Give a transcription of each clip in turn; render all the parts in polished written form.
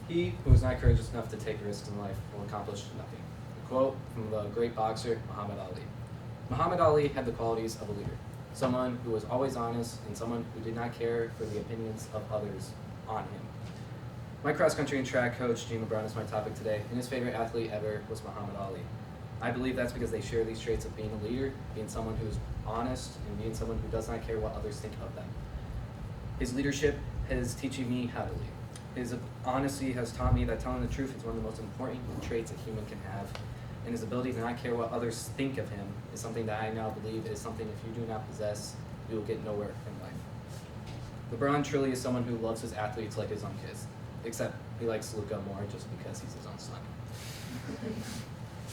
He who is not courageous enough to take risks in life will accomplish nothing. A quote from the great boxer Muhammad Ali. Muhammad Ali had the qualities of a leader, someone who was always honest and someone who did not care for the opinions of others on him. My cross-country and track coach, Gene LeBron, is my topic today, and his favorite athlete ever was Muhammad Ali. I believe that's because they share these traits of being a leader, being someone who's honest, and being someone who does not care what others think of them. His leadership is teaching me how to lead. His honesty has taught me that telling the truth is one of the most important traits a human can have, and his ability to not care what others think of him is something that I now believe is something if you do not possess, you will get nowhere in life. LeBron truly is someone who loves his athletes like his own kids, except he likes Luka more just because he's his own son.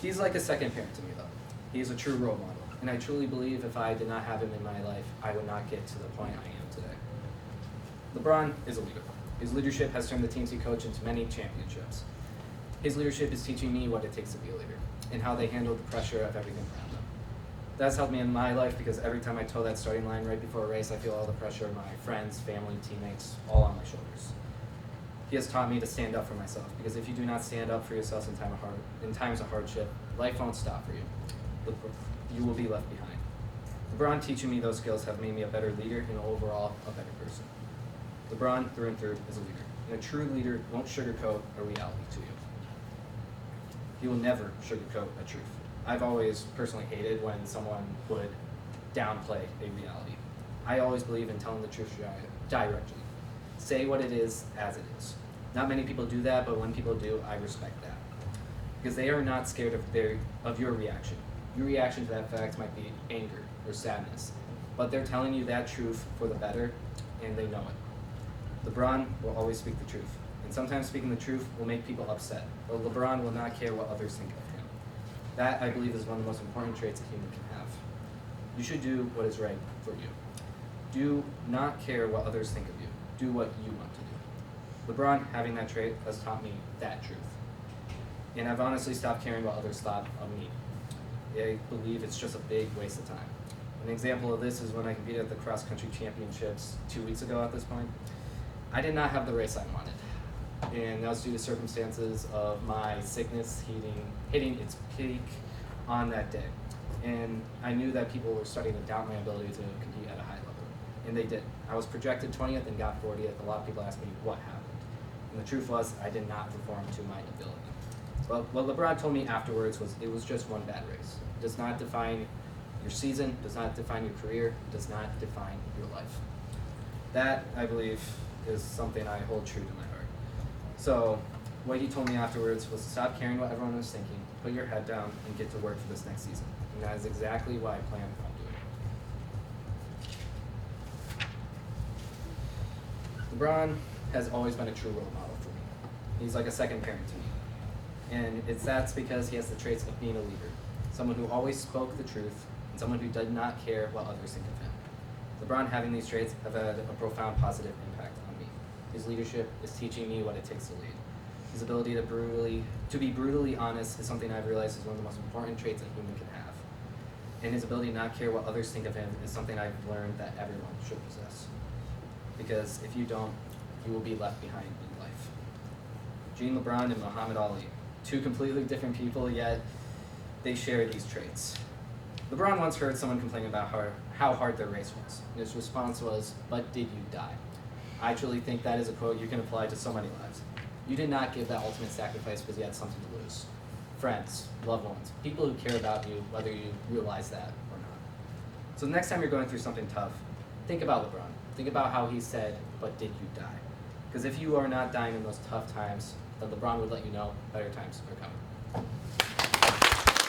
He's like a second parent to me, though. He is a true role model, and I truly believe if I did not have him in my life, I would not get to the point I am today. LeBron is a leader. His leadership has turned the teams he coached into many championships. His leadership is teaching me what it takes to be a leader, and how they handle the pressure of everything around them. That's helped me in my life because every time I toe that starting line right before a race, I feel all the pressure of my friends, family, teammates, all on my shoulders. He has taught me to stand up for myself, because if you do not stand up for yourself in times of hardship, life won't stop for you. You will be left behind. LeBron teaching me those skills have made me a better leader and overall a better person. LeBron, through and through, is a leader, and a true leader won't sugarcoat a reality to you. He will never sugarcoat a truth. I've always personally hated when someone would downplay a reality. I always believe in telling the truth directly. Say what it is as it is. Not many people do that, but when people do, I respect that. Because they are not scared of your reaction. Your reaction to that fact might be anger or sadness, but they're telling you that truth for the better, and they know it. LeBron will always speak the truth, and sometimes speaking the truth will make people upset, but LeBron will not care what others think of him. That, I believe, is one of the most important traits a human can have. You should do what is right for you. Do not care what others think of you. Do what you want to do. LeBron, having that trait, has taught me that truth. And I've honestly stopped caring what others thought of me. I believe it's just a big waste of time. An example of this is when I competed at the cross-country championships 2 weeks ago at this point. I did not have the race I wanted. And that was due to circumstances of my sickness hitting its peak on that day. And I knew that people were starting to doubt my ability to compete at a high level. And they did. I was projected 20th and got 40th. A lot of people asked me what happened. And the truth was, I did not perform to my ability. But what LeBron told me afterwards was it was just one bad race. It does not define your season, does not define your career, does not define your life. That, I believe, is something I hold true to my heart. So, what he told me afterwards was to stop caring what everyone was thinking, put your head down, and get to work for this next season. And that is exactly what I plan on doing. LeBron has always been a true role model for me. He's like a second parent to me. And that's because he has the traits of being a leader, someone who always spoke the truth, and someone who did not care what others think of him. LeBron having these traits have had a profound positive impact on me. His leadership is teaching me what it takes to lead. His ability to be brutally honest is something I've realized is one of the most important traits a human can have. And his ability to not care what others think of him is something I've learned that everyone should possess. Because if you don't, you will be left behind in life. Gene LeBron and Muhammad Ali, two completely different people, yet they share these traits. LeBron once heard someone complain about how hard their race was. And his response was, "But did you die?" I truly think that is a quote you can apply to so many lives. You did not give that ultimate sacrifice because you had something to lose. Friends, loved ones, people who care about you, whether you realize that or not. So the next time you're going through something tough, think about LeBron. Think about how he said, "But did you die?" Because if you are not dying in those tough times, then LeBron would let you know better times are coming.